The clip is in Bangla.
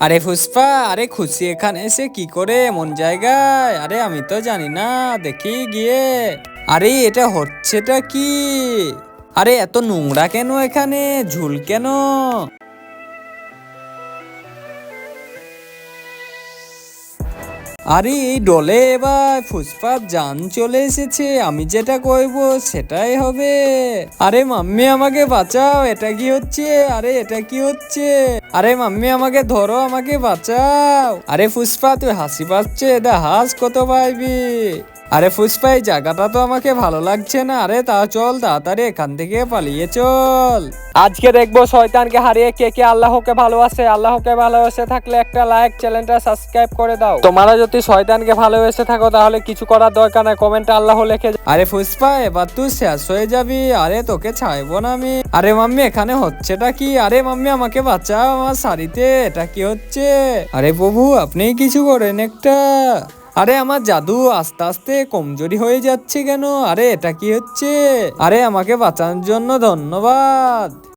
আরে পুষ্পা, আরে খুশি এখানে এসে কি করে এমন জায়গায়? আরে আমি তো জানি না, দেখি গিয়ে। আরে এটা হচ্ছেটা কি? আরে এত নোংরা কেন এখানে? ঝুল কেন? আরে এই ডলে এবার ফুসফাত জান চলে এসেছে, আমি যেটা কইবো সেটাই হবে। আরে মাম্মি আমাকে বাঁচাও, এটা কি হচ্ছে? আরে এটা কি হচ্ছে? আরে মাম্মি আমাকে ধরো, আমাকে বাঁচাও। আরে ফুসফা তুই হাসি পাচ্ছে, এটা হাস কত পাইবি। আরে ফুসফা এই জায়গাটা তো আমাকে ভালো লাগছে না। আরে তা চল তাড়াতাড়ি এখান থেকে পালিয়ে চল। আজকে দেখবো শয়তানকে হারিয়ে কে কে আল্লাহকে ভালোবাসে। আল্লাহকে ভালোবেসে থাকলে একটা লাইক, চ্যানেলটা সাবস্ক্রাইব করে দাও। তোমরা যদি শয়তানকে ভালোবেসে থাকো তাহলে কিছু করার দরকার নাই, কমেন্টে আল্লাহ লিখে আরে পুষ্পা এবার তুই শেষ হয়ে যাবি। আরে তোকে ছাড়বো না আমি। আরে মাম্মি এখানে হচ্ছেটা কি? আরে মাম্মি আমাকে বাঁচাও, আমার শাড়িতে এটা কি হচ্ছে? আরে প্রভু আপনি কিছু করেন একটা। আরে আমার জাদু আস্তে আস্তে কমজোরি হয়ে যাচ্ছে কেন? আরে এটা কি হচ্ছে? আরে আমাকে বাঁচানোর জন্য ধন্যবাদ।